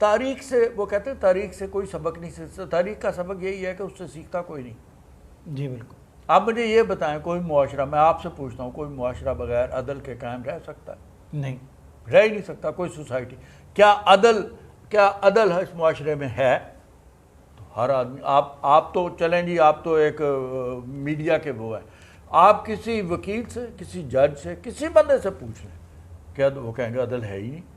تاریخ سے وہ کہتے ہیں تاریخ سے کوئی سبق نہیں سیکھتا، تاریخ کا سبق یہی ہے کہ اس سے سیکھتا کوئی نہیں۔ جی بالکل۔ آپ مجھے یہ بتائیں، کوئی معاشرہ، میں آپ سے پوچھتا ہوں، کوئی معاشرہ بغیر عدل کے قائم رہ سکتا ہے؟ نہیں، رہ ہی نہیں سکتا کوئی سوسائٹی۔ کیا عدل اس معاشرے میں ہے؟ تو ہر آدمی، آپ تو چلیں جی، آپ تو ایک میڈیا کے وہ ہیں، آپ کسی وکیل سے، کسی جج سے، کسی بندے سے پوچھ لیں، کیا وہ کہیں گے عدل ہے ہی نہیں۔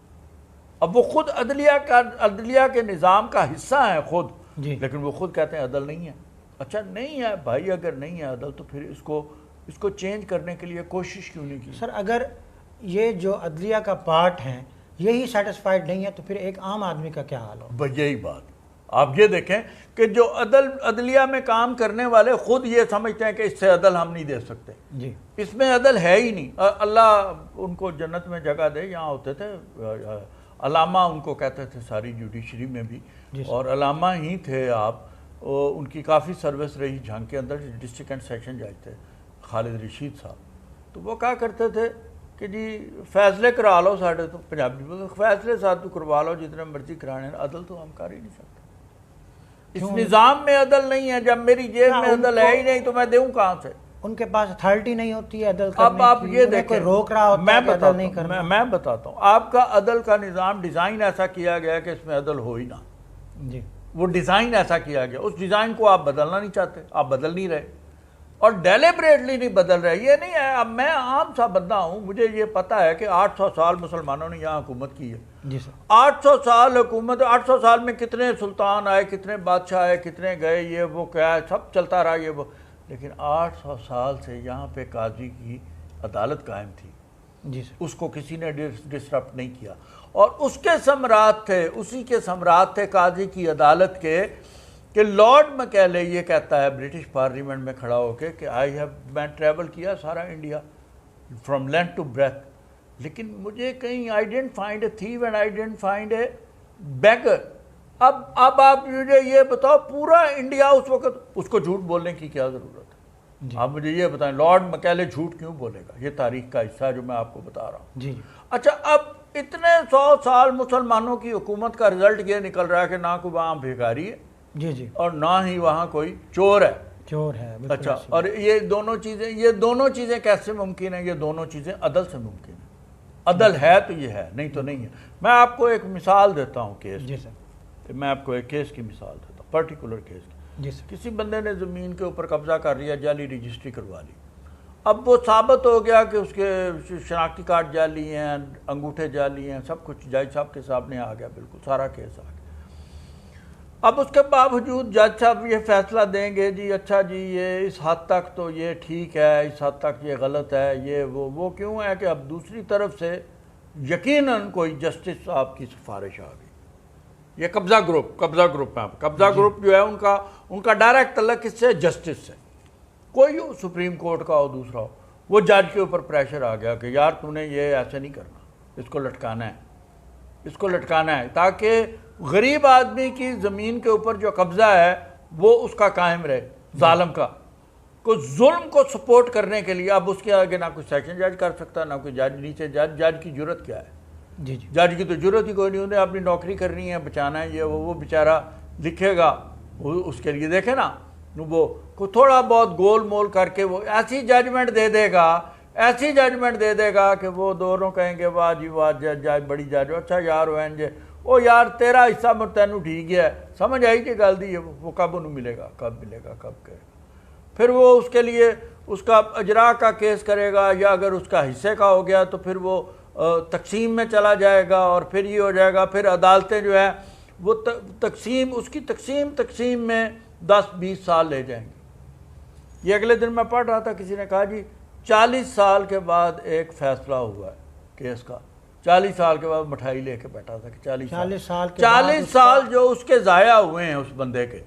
اب وہ خود عدلیہ کے نظام کا حصہ ہیں خود، جی لیکن وہ خود کہتے ہیں عدل نہیں ہے۔ اچھا نہیں ہے بھائی، اگر نہیں ہے عدل تو پھر اس کو چینج کرنے کے لیے کوشش کیوں نہیں کی؟ سر، اگر یہ جو عدلیہ کا پارٹ ہیں یہی سیٹسفائیڈ نہیں ہے تو پھر ایک عام آدمی کا کیا حال ہو؟ بس یہی بات آپ یہ دیکھیں کہ جو عدلیہ میں کام کرنے والے خود یہ سمجھتے ہیں کہ اس سے عدل ہم نہیں دے سکتے، جی اس میں عدل ہے ہی نہیں۔ اللہ ان کو جنت میں جگہ دے، یہاں ہوتے تھے علامہ ان کو کہتے تھے ساری جوڈیشری میں بھی، اور علامہ ہی تھے آپ، ان کی کافی سروس رہی جھنگ کے اندر، ڈسٹرکٹ اینڈ سیکشن جج تھے خالد رشید صاحب۔ تو وہ کہا کرتے تھے کہ جی فیصلے کرا لو، ساڑھے تو پنجابی میں فیصلے ساتھ تو کروا لو جتنے مرضی کرانے، عدل تو ہم کر ہی نہیں سکتے۔ اس نظام میں عدل نہیں ہے، جب میری جیب میں عدل ہے ہی نہیں تو میں دوں کہاں سے؟ ان کے پاس اتھارٹی نہیں ہوتی ہے عدل کرنے اب آپ کی، یہ انہیں کوئی دیکھیں، روک رہا ہوتا ہے کہ عدل نہیں کرنا۔ میں بتاتا ہوں، آپ کا عدل کا نظام ڈیزائن ایسا کیا گیا کہ اس میں عدل ہو ہی نہ، جی وہ ڈیزائن ایسا کیا گیا، اس ڈیزائن کو آپ بدلنا نہیں چاہتے، آپ بدل نہیں رہے، اور ڈیلیبریٹلی نہیں بدل رہے۔ یہ نہیں ہے، اب میں عام سا بندہ ہوں، مجھے یہ پتا ہے کہ 800 سال مسلمانوں نے یہاں حکومت کی ہے۔ جی سر، 800 سال حکومت، 800 سال میں کتنے سلطان آئے، کتنے بادشاہ آئے، کتنے گئے، یہ وہ کیا ہے، سب چلتا رہا یہ وہ، لیکن 800 سال سے یہاں پہ قاضی کی عدالت قائم تھی، جی سر، اس کو کسی نے ڈسٹرپٹ نہیں کیا، اور اس کے ثمرات تھے، اسی کے ثمرات تھے قاضی کی عدالت کے، کہ لارڈ مکیلے یہ کہتا ہے برٹش پارلیمنٹ میں کھڑا ہو کے کہ میں ٹریول کیا سارا India from land to breathe, لیکن مجھے کہیں I didn't find a thief and I didn't find a beggar۔ اب آپ مجھے یہ بتاؤ، پورا انڈیا اس وقت، اس کو جھوٹ بولنے کی کیا ضرورت ہے؟ آپ مجھے یہ بتائیں، لارڈ مکیلے جھوٹ کیوں بولے گا؟ یہ تاریخ کا حصہ ہے جو میں آپ کو بتا رہا ہوں۔ جی اچھا، اب اتنے 100 سال مسلمانوں کی حکومت کا رزلٹ یہ نکل رہا ہے کہ نہ کوئی وہاں بھیکاری ہے، جی جی، اور نہ ہی وہاں کوئی چور ہے۔ چور ہے، بالکل اچھا، ایسی اور یہ دونوں چیزیں کیسے ممکن ہیں؟ یہ دونوں چیزیں عدل سے ممکن ہیں۔ عدل ہے تو یہ ہے، نہیں تو نہیں ہے۔ میں آپ کو ایک مثال دیتا ہوں کیس جی سر، میں آپ کو ایک کیس کی مثال دیتا ہوں، پرٹیکولر کیس کی۔ جی سر، کسی بندے نے زمین کے اوپر قبضہ کر لیا، جعلی رجسٹری کروا لی، اب وہ ثابت ہو گیا کہ اس کے شناختی کارڈ جعلی ہیں، انگوٹھے جعلی ہیں، سب کچھ جج صاحب کے سامنے آ گیا، بالکل سارا کیس آ گیا۔ اب اس کے باوجود جج صاحب یہ فیصلہ دیں گے، جی اچھا جی یہ اس حد تک تو یہ ٹھیک ہے، اس حد تک یہ غلط ہے، یہ وہ کیوں ہے کہ اب دوسری طرف سے یقیناً کوئی جسٹس صاحب کی سفارش آ گئی۔ یہ قبضہ گروپ ہے، قبضہ گروپ جو ہے ان کا ڈائریکٹ تعلق کس سے؟ جسٹس سے، کوئی ہو، سپریم کورٹ کا ہو، دوسرا ہو، وہ جج کے اوپر پریشر آ گیا کہ یار تو نے یہ ایسے نہیں کرنا، اس کو لٹکانا ہے تاکہ غریب آدمی کی زمین کے اوپر جو قبضہ ہے وہ اس کا قائم رہے، ظالم کا کوئی ظلم کو سپورٹ کرنے کے لیے۔ اب اس کے آگے نہ کوئی سیشن جج کر سکتا، نہ کوئی جج، نیچے جج کی جرت کیا ہے؟ جی جی، جج کی تو ضرورت ہی کوئی نہیں، انہیں اپنی نوکری کرنی ہے، بچانا ہے، یہ وہ بیچارہ لکھے گا، اس کے لیے دیکھیں نا، وہ تھوڑا بہت گول مول کر کے وہ ایسی ججمنٹ دے دے گا کہ وہ دونوں کہیں گے واہ جی واہ، جج بڑی جج، اچھا یار او یار تیرا حصہ میں تینوں ٹھیک ہے، سمجھ آئی کہ گل دی ہے، وہ کب انہوں ملے گا، کب کرے گا، پھر وہ اس کے لیے اس کا اجرا کا کیس کرے گا، یا اگر اس کا حصے کا ہو گیا تو پھر وہ تقسیم میں چلا جائے گا، اور پھر یہ ہو جائے گا، پھر عدالتیں جو ہے وہ اس کی تقسیم میں 10-20 سال لے جائیں گی۔ یہ اگلے دن میں پڑھ رہا تھا، کسی نے کہا جی 40 سال کے بعد ایک فیصلہ ہوا ہے کیس کا، 40 سال کے بعد مٹھائی لے کے بیٹھا تھا کہ 40 سال جو اس کے ضائع ہوئے ہیں اس بندے کے،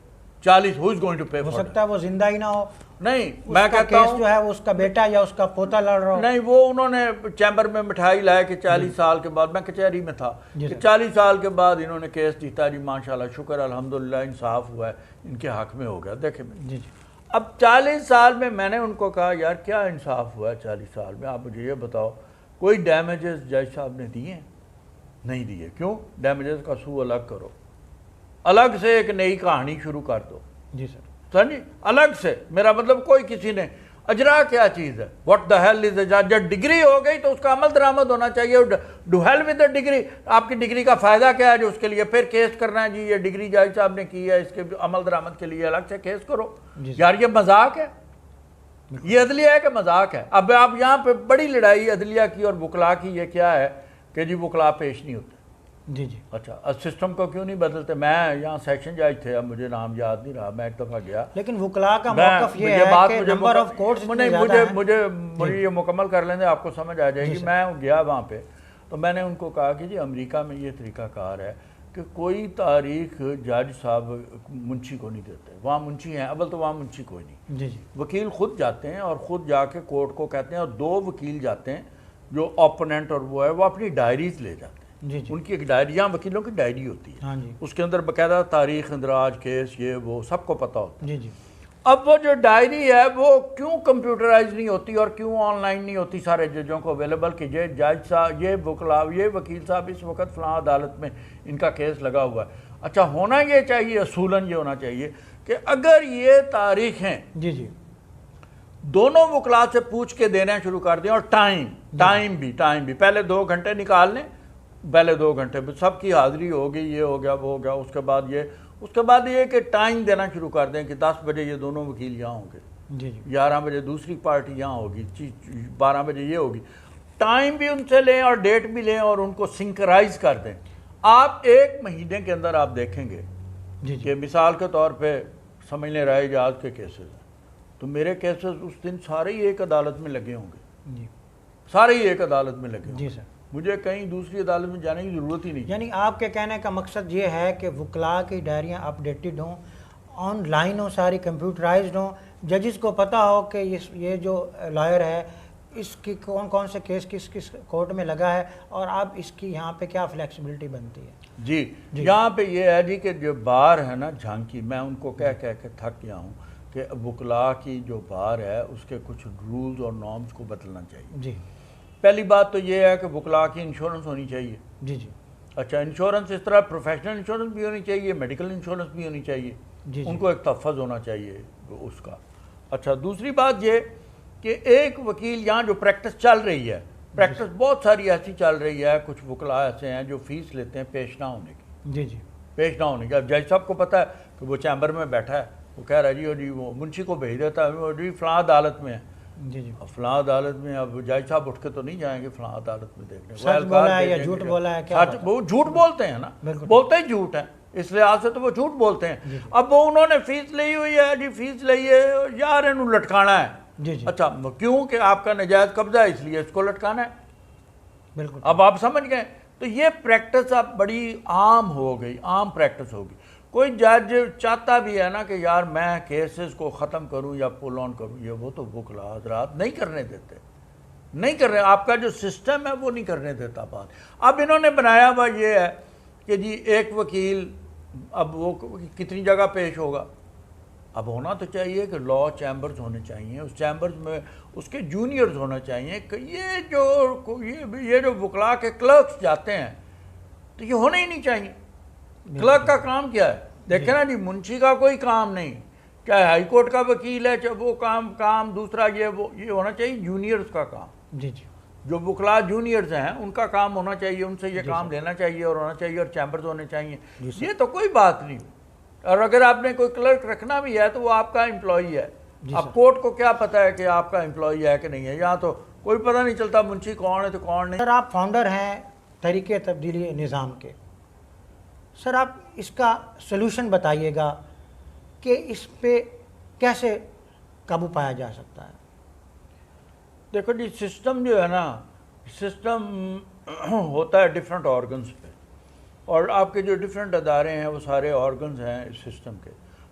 40 who is going to pay for it؟ ہو سکتا ہے وہ زندہ ہی نہ ہو، نہیں میں کہتا ہوں جو ہے وہ اس کا بیٹا یا اس کا پوتا لڑ رہا ہو، نہیں، وہ انہوں نے چیمبر میں مٹھائی لائے کہ 40 سال کے بعد، میں کچہری میں تھا کہ 40 سال کے بعد انہوں نے کیس جیتا، جی ماشاءاللہ شکر الحمدللہ انصاف ہوا ہے، ان کے حق میں ہو گیا۔ دیکھیں جی جی، اب 40 سال میں نے ان کو کہا یار کیا انصاف ہوا ہے 40 سال میں؟ آپ مجھے یہ بتاؤ کوئی ڈیمیجز جج صاحب نے دیے ہیں؟ نہیں دیے. کیوں؟ ڈیمیجز کا سو الگ کرو, الگ سے ایک نئی کہانی شروع کر دو. جی سر. سمجھی؟ الگ سے. میرا مطلب کوئی کسی نے اجرا کیا چیز ہے؟ واٹ دا ہیل از اجرا؟ جب ڈگری ہو گئی تو اس کا عمل درآمد ہونا چاہیے. Do hell with the degree. آپ کی ڈگری کا فائدہ کیا ہے جو اس کے لیے پھر کیس کرنا ہے؟ جی یہ ڈگری جج صاحب نے کی ہے, اس کے عمل درآمد کے لیے الگ سے کیس کرو. یار یہ مذاق ہے, یہ عدلیہ ہے کہ مذاق ہے؟ اب آپ یہاں پہ بڑی لڑائی عدلیہ کی اور وکلا کی یہ کیا ہے کہ جی وکلا پیش نہیں ہوتے. جی جی. اچھا سسٹم کو کیوں نہیں بدلتے؟ میں یہاں سیکشن جج تھے, اب مجھے نام یاد نہیں رہا, میں ایک دفعہ گیا. لیکن وکلا کا موقف یہ ہے کہ نمبر آف کورٹس مجھے یہ مکمل کر لیں, آپ کو سمجھ آ جائے گی. میں گیا وہاں پہ تو میں نے ان کو کہا کہ جی امریکہ میں یہ طریقہ کار ہے کہ کوئی تاریخ جج صاحب منشی کو نہیں دیتے. وہاں منشی ہیں, اول تو وہاں منشی کوئی نہیں. جی جی. وکیل خود جاتے ہیں اور خود جا کے کورٹ کو کہتے ہیں, اور 2 وکیل جاتے ہیں جو اوپوننٹ اور وہ ہے, وہ اپنی ڈائریز لے جاتے ہیں. جی جی. ان کی ایک ڈائری, یہاں وکیلوں کی ڈائری ہوتی ہے. ہاں جی. اس کے اندر باقاعدہ تاریخ, اندراج, کیس, یہ وہ سب کو پتہ ہوتا ہے. جی جی. اب وہ جو ڈائری ہے وہ کیوں کمپیوٹرائز نہیں ہوتی اور کیوں آن لائن نہیں ہوتی سارے ججوں کو اویلیبل کہ یہ جج صاحب, یہ وکلا, یہ وکیل صاحب اس وقت فلاں عدالت میں ان کا کیس لگا ہوا ہے. اچھا ہونا یہ چاہیے, اصولاً یہ ہونا چاہیے کہ اگر یہ تاریخیں جی جی دونوں وکلا سے پوچھ کے دینا شروع کر دیں, اور ٹائم بھی پہلے 2 گھنٹے نکال لیں, پہلے 2 گھنٹے سب کی حاضری ہوگی, یہ ہو گیا وہ ہو گیا, اس کے بعد یہ کہ ٹائم دینا شروع کر دیں کہ 10 بجے یہ دونوں وکیل یہاں ہوں گے, جی جی. 11 بجے دوسری پارٹی یہاں ہوگی, 12 بجے یہ ہوگی. ٹائم بھی ان سے لیں اور ڈیٹ بھی لیں اور ان کو سنکرائز کر دیں. آپ 1 مہینے کے اندر آپ دیکھیں گے کہ مثال کے طور پہ سمجھ لیں رائے جہاز کے کیسز ہیں, تو میرے کیسز اس دن سارے ہی ایک عدالت میں لگے ہوں گے. سارے ہی ایک عدالت میں لگے ہوں گے. جی سر. مجھے کہیں دوسری عدالت میں جانے کی ضرورت ہی نہیں. یعنی آپ کے کہنے کا مقصد یہ ہے کہ وکلا کی ڈائریاں اپڈیٹڈ ہوں, آن لائن ہوں, ساری کمپیوٹرائزڈ ہوں, ججز کو پتہ ہو کہ یہ جو لائر ہے اس کی کون سے کیس کس کورٹ میں لگا ہے, اور اب اس کی یہاں پہ کیا فلیکسیبلٹی بنتی ہے. جی یہاں پہ یہ ہے جی کہ جو بار ہے نا جھانکی, میں ان کو کہہ کے تھک گیا ہوں کہ وکلا کی جو بار ہے اس کے کچھ رولز اور نارمز کو بدلنا چاہیے. جی. پہلی بات تو یہ ہے کہ وکلا کی انشورنس ہونی چاہیے. جی جی. اچھا انشورنس اس طرح پروفیشنل انشورنس بھی ہونی چاہیے, میڈیکل انشورنس بھی ہونی چاہیے. جی. ان کو ایک تحفظ ہونا چاہیے اس کا. اچھا دوسری بات یہ کہ ایک وکیل یہاں جو پریکٹس چل رہی ہے, پریکٹس بہت ساری ایسی چل رہی ہے, کچھ وکلا ایسے ہیں جو فیس لیتے ہیں پیش نہ ہونے کی. جی جی. پیش نہ ہونے کی. اب جج صاحب کو پتہ ہے کہ وہ چیمبر میں بیٹھا ہے, وہ کہہ رہا ہے جی وہ منشی کو بھیج دیتا ہے, جی فلاں عدالت میں ہے. جی جی. فلاں عدالت میں اب جج صاحب اٹھ کے تو نہیں جائیں گے فلاں عدالت میں دیکھنے. سچ بولا ہے یا جھوٹ بولا ہے؟ کیا وہ جھوٹ بولتے ہیں نا, بولتے ہی جھوٹ ہے, اس لحاظ سے تو وہ جھوٹ بولتے ہیں. اب وہ انہوں نے فیس لی ہوئی ہے, جی فیس لی ہے یار, انہوں لٹکانا ہے. جی جی. اچھا کیوں کہ آپ کا نجائز قبضہ ہے اس لیے اس کو لٹکانا ہے. بالکل. اب آپ سمجھ گئے. تو یہ پریکٹس اب بڑی عام ہو گئی, عام پریکٹس ہوگی. کوئی جج چاہتا بھی ہے نا کہ یار میں کیسز کو ختم کروں یا پول آن کروں, یہ وہ تو وکلا حضرات نہیں کرنے دیتے, نہیں کر رہے. آپ کا جو سسٹم ہے وہ نہیں کرنے دیتا بات. اب انہوں نے بنایا ہوا یہ ہے کہ جی ایک وکیل, اب وہ کتنی جگہ پیش ہوگا. اب ہونا تو چاہیے کہ لا چیمبرز ہونے چاہیے, اس چیمبرز میں اس کے جونیئرز ہونا چاہیے. کہ یہ جو وکلا کے کلرکس جاتے ہیں تو یہ ہونا ہی نہیں چاہیے. کلرک کا کام کیا ہے دیکھیں نا جی, منشی کا کوئی کام نہیں, چاہے ہائی کورٹ کا وکیل ہے, چاہے وہ کام دوسرا, یہ ہونا چاہیے جونیئرز کا کام. جی جی. جو وکلا جونیئرز ہیں ان کا کام ہونا چاہیے, ان سے یہ کام لینا چاہیے اور ہونا چاہیے, اور چیمبرز ہونے چاہیے. یہ تو کوئی بات نہیں. اور اگر آپ نے کوئی کلرک رکھنا بھی ہے تو وہ آپ کا امپلائی ہے. اب کورٹ کو کیا پتہ ہے کہ آپ کا امپلائی ہے کہ نہیں ہے, یہاں تو کوئی پتہ نہیں چلتا منشی کون ہے تو کون نہیں. سر آپ فاؤنڈر ہیں تحریک تبدیلی نظام کے, سر آپ اس کا سلوشن بتائیے گا کہ اس پہ کیسے قابو پایا جا سکتا ہے. دیکھو جی سسٹم جو ہے نا, سسٹم ہوتا ہے ڈیفرنٹ آرگنز پہ, اور آپ کے جو ڈیفرنٹ ادارے ہیں وہ سارے آرگنز ہیں اس سسٹم کے.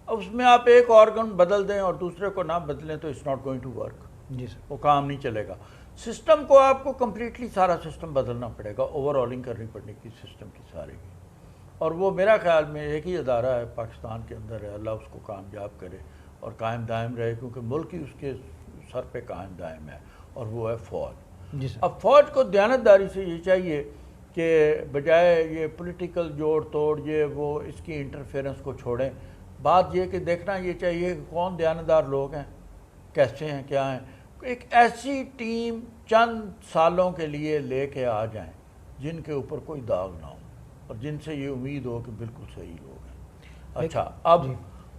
اب اس میں آپ ایک آرگن بدل دیں اور دوسرے کو نہ بدلیں تو it's not going to work. جی سر. وہ کام نہیں چلے گا. سسٹم کو آپ کو کمپلیٹلی سارا سسٹم بدلنا پڑے گا, اوور آلنگ کرنی پڑے گی سسٹم کی سارے کی. اور وہ میرا خیال میں ایک ہی ادارہ ہے پاکستان کے اندر ہے, اللہ اس کو کامیاب کرے اور قائم دائم رہے, کیونکہ ملک ہی اس کے سر پہ قائم دائم ہے, اور وہ ہے فوج. جی سر. اب فوج کو دیانتداری سے یہ چاہیے کہ بجائے یہ پولیٹیکل جوڑ توڑ یہ وہ اس کی انٹرفیرنس کو چھوڑیں. بات یہ کہ دیکھنا یہ چاہیے کہ کون دیانتدار لوگ ہیں, کیسے ہیں, کیا ہیں. ایک ایسی ٹیم چند سالوں کے لیے لے کے آ جائیں جن کے اوپر کوئی داغ نہ ہو اور جن سے یہ امید ہو کہ بالکل صحیح لوگ ہیں. اچھا, اب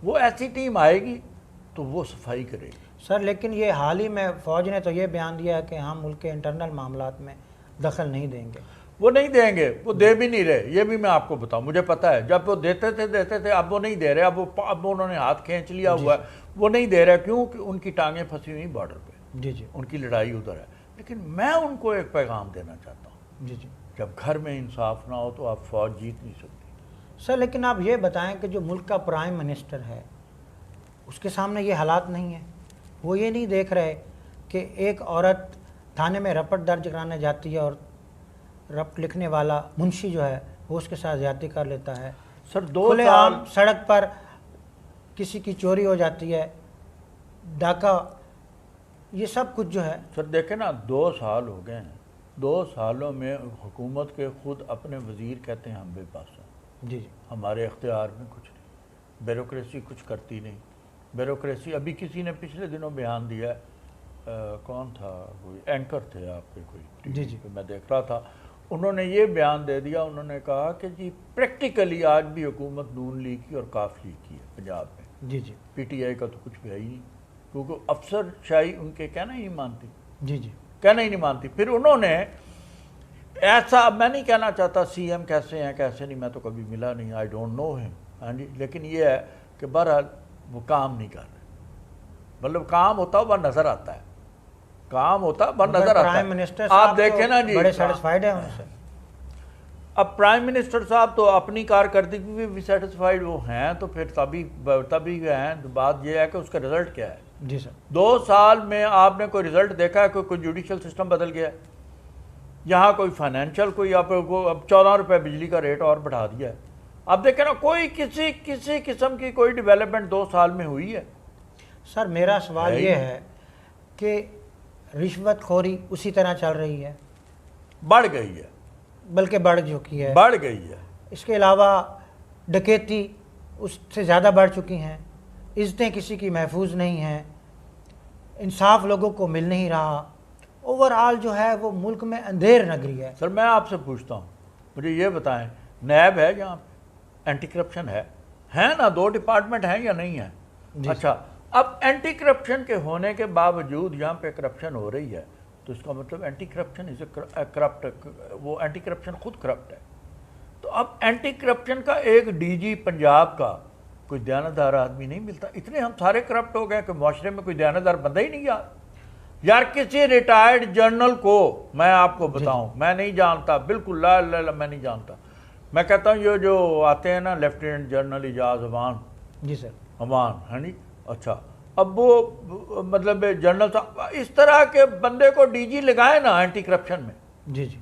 وہ ایسی ٹیم آئے گی تو وہ صفائی کرے گی. سر لیکن یہ حال ہی میں فوج نے تو یہ بیان دیا ہے کہ ہم ملک کے انٹرنل معاملات میں دخل نہیں دیں گے. وہ نہیں دیں گے, وہ دے بھی نہیں رہے. یہ بھی میں آپ کو بتاؤں, مجھے پتہ ہے جب وہ دیتے تھے, اب وہ نہیں دے رہے. اب انہوں نے ہاتھ کھینچ لیا ہوا ہے, وہ نہیں دے رہے. کیوں کہ ان کی ٹانگیں پھنسی ہوئی بارڈر پہ. جی جی, ان کی لڑائی ادھر ہے. لیکن میں ان کو ایک پیغام دینا چاہتا ہوں. جی جی, جب گھر میں انصاف نہ ہو تو آپ فوج جیت نہیں سکتی. سر لیکن آپ یہ بتائیں کہ جو ملک کا پرائم منسٹر ہے اس کے سامنے یہ حالات نہیں ہیں. وہ یہ نہیں دیکھ رہے کہ ایک عورت تھانے میں رپٹ درج کرانے جاتی ہے اور رپٹ لکھنے والا منشی جو ہے وہ اس کے ساتھ زیادتی کر لیتا ہے. سر 2 کھلے سال عام سڑک پر کسی کی چوری ہو جاتی ہے, ڈاکہ, یہ سب کچھ جو ہے. سر دیکھیں نا, 2 سال ہو گئے ہیں. 2 سالوں میں حکومت کے خود اپنے وزیر کہتے ہیں ہم بے بس ہیں. جی جی, ہمارے اختیار میں کچھ نہیں. بیوروکریسی کچھ کرتی نہیں. بیوروکریسی ابھی کسی نے پچھلے دنوں بیان دیا ہے, کون تھا, کوئی اینکر تھے آپ کے کوئی جی جی, میں دیکھ رہا تھا, انہوں نے یہ بیان دے دیا. انہوں نے کہا کہ جی پریکٹیکلی آج بھی حکومت نون لیگ کی اور کاف لیگ کی ہے پنجاب میں. جی جی, پی ٹی آئی کا تو کچھ بھی ہے ہی نہیں, کیونکہ افسر شاہی ان کے کہنا ہی نہیں مانتی. جی جی, کہنا ہی نہیں مانتی. پھر انہوں نے ایسا, اب میں نہیں کہنا چاہتا سی ایم کیسے ہیں کیسے نہیں, میں تو کبھی ملا نہیں, آئی ڈونٹ نو ہم. ہاں جی, لیکن یہ ہے کہ بہرحال وہ کام نہیں کر رہے. مطلب کام ہوتا ہوا نظر آتا ہے, کام ہوتا ہوا نظر آتا پرائم ہے. منسٹر آپ دیکھیں نا جی, بڑے سیٹسفائیڈ ہیں ان سے. اب پرائم منسٹر صاحب تو اپنی کارکردگی میں بھی سیٹسفائیڈ وہ ہیں, تو پھر تبھی ہیں. بات یہ ہے کہ اس کا رزلٹ کیا ہے. جی سر, 2 سال میں آپ نے کوئی رزلٹ دیکھا ہے؟ کوئی جوڈیشل سسٹم بدل گیا ہے یہاں, کوئی فائنینشیل, کوئی اب 14 روپے بجلی کا ریٹ اور بڑھا دیا ہے. اب دیکھیں نا, کوئی کسی قسم کی کوئی ڈیولپمنٹ 2 سال میں ہوئی ہے؟ سر میرا سوال یہ ہے کہ رشوت خوری اسی طرح چل رہی ہے, بڑھ گئی ہے, بلکہ بڑھ چکی ہے. بڑھ گئی ہے. اس کے علاوہ ڈکیتی اس سے زیادہ بڑھ چکی ہیں. عزتیں کسی کی محفوظ نہیں ہیں, انصاف لوگوں کو مل نہیں رہا. اوور آل جو ہے وہ ملک میں اندھیر نگری ہے. سر میں آپ سے پوچھتا ہوں, مجھے یہ بتائیں, نیب ہے جہاں اینٹی کرپشن ہے نا, 2 ڈپارٹمنٹ ہیں یا نہیں ہیں؟ اچھا, اب اینٹی کرپشن کے ہونے کے باوجود یہاں پہ کرپشن ہو رہی ہے, تو اس کا مطلب اینٹی کرپشن از اے کرپٹ, وہ اینٹی کرپشن خود کرپٹ ہے. تو اب اینٹی کرپشن کا ایک ڈی جی پنجاب کا کوئی دیانتدار آدمی نہیں ملتا. اتنے ہم سارے کرپٹ ہو گئے کہ معاشرے میں کوئی دیانتدار بندہ ہی نہیں یار. کسی ریٹائرڈ جنرل کو میں آپ کو بتاؤں, میں نہیں جانتا, بالکل لا میں نہیں جانتا. میں کہتا ہوں یہ جو آتے ہیں نا لیفٹیننٹ جنرل اعجاز امان, جی سر, امان, ہاں جی, اچھا, اب وہ مطلب جنرل صاحب اس طرح کے بندے کو ڈی جی لگائے نا اینٹی کرپشن میں, جی جی,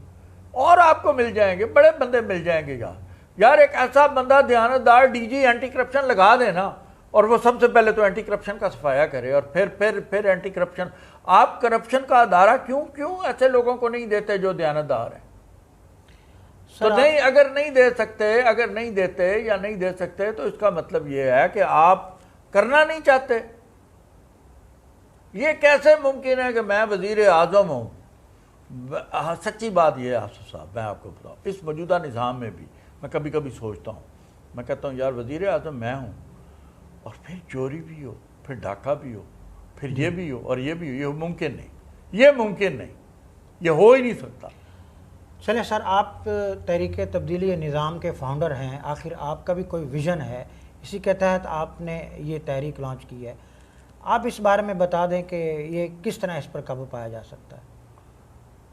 اور آپ کو مل جائیں گے, بڑے بندے مل جائیں گے یار. ایک ایسا بندہ دیانتدار ڈی جی اینٹی کرپشن لگا دے نا, اور وہ سب سے پہلے تو اینٹی کرپشن کا صفایا کرے, اور پھر اینٹی کرپشن. آپ کرپشن کا ادارہ کیوں ایسے لوگوں کو نہیں دیتے جو دیانتدار ہیں؟ تو نہیں, اگر نہیں دے سکتے, اگر نہیں دیتے یا نہیں دے سکتے, تو اس کا مطلب یہ ہے کہ آپ کرنا نہیں چاہتے. یہ کیسے ممکن ہے کہ میں وزیر اعظم ہوں؟ سچی بات یہ ہے آصف صاحب, میں آپ کو بتاؤں, اس موجودہ نظام میں بھی میں کبھی کبھی سوچتا ہوں, میں کہتا ہوں یار وزیر اعظم میں ہوں, اور پھر چوری بھی ہو, پھر ڈاکہ بھی ہو, پھر یہ بھی ہو اور یہ بھی ہو. یہ ممکن نہیں, یہ ممکن نہیں, یہ ہو ہی نہیں سکتا. چلیں سر, آپ تحریک تبدیلی نظام کے فاؤنڈر ہیں, آخر آپ کا بھی کوئی ویژن ہے, اسی کے تحت آپ نے یہ تحریک لانچ کی ہے. آپ اس بارے میں بتا دیں کہ یہ کس طرح اس پر قابو پایا جا سکتا ہے؟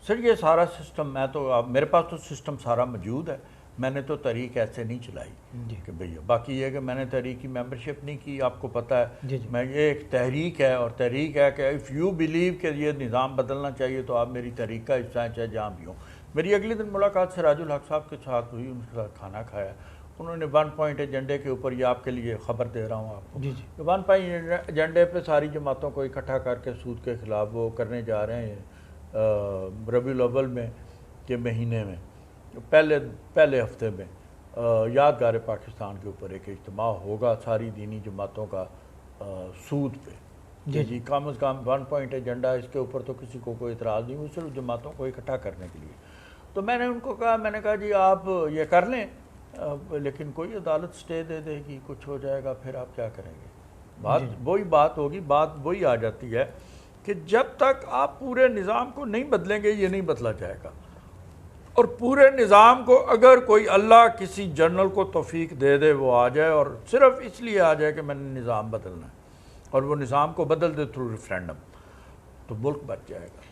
سر یہ سارا سسٹم, میرے پاس تو سسٹم سارا موجود ہے. میں نے تو تحریک ایسے نہیں چلائی جی کہ بھئی, باقی یہ کہ میں نے تحریک کی ممبرشپ نہیں کی, آپ کو پتہ ہے. جی جی, میں یہ ایک تحریک ہے, اور تحریک ہے کہ اف یو بلیو کہ یہ نظام بدلنا چاہیے تو آپ میری تحریک کا حصہ ہیں, چاہے جہاں بھی ہوں. میری اگلے دن ملاقات سراج الحق صاحب کے ساتھ ہوئی, ان کے ساتھ کھانا کھایا. انہوں نے 1 پوائنٹ ایجنڈے کے اوپر, یہ آپ کے لیے خبر دے رہا ہوں آپ کو, جی جی, 1 پوائنٹ ایجنڈے پہ ساری جماعتوں کو اکٹھا کر کے سود کے خلاف وہ کرنے جا رہے ہیں ربیع الاول میں کے مہینے میں. پہلے ہفتے میں یادگار پاکستان کے اوپر ایک اجتماع ہوگا ساری دینی جماعتوں کا سود پہ جی کم از کم 1 پوائنٹ ایجنڈا اس کے اوپر تو کسی کو کوئی اعتراض نہیں ہوئی، صرف جماعتوں کو اکٹھا کرنے کے لیے. تو میں نے ان کو کہا، میں نے کہا جی آپ یہ کر لیں لیکن کوئی عدالت سٹے دے دے گی، کچھ ہو جائے گا، پھر آپ کیا کریں گے؟ بات وہی بات ہوگی، بات وہی آ جاتی ہے کہ جب تک آپ پورے نظام کو نہیں بدلیں گے یہ نہیں بدلا جائے گا. اور پورے نظام کو اگر کوئی اللہ کسی جنرل کو توفیق دے دے وہ آ جائے اور صرف اس لیے آ جائے کہ میں نے نظام بدلنا ہے اور وہ نظام کو بدل دے تھرو ریفرینڈم، تو ملک بچ جائے گا.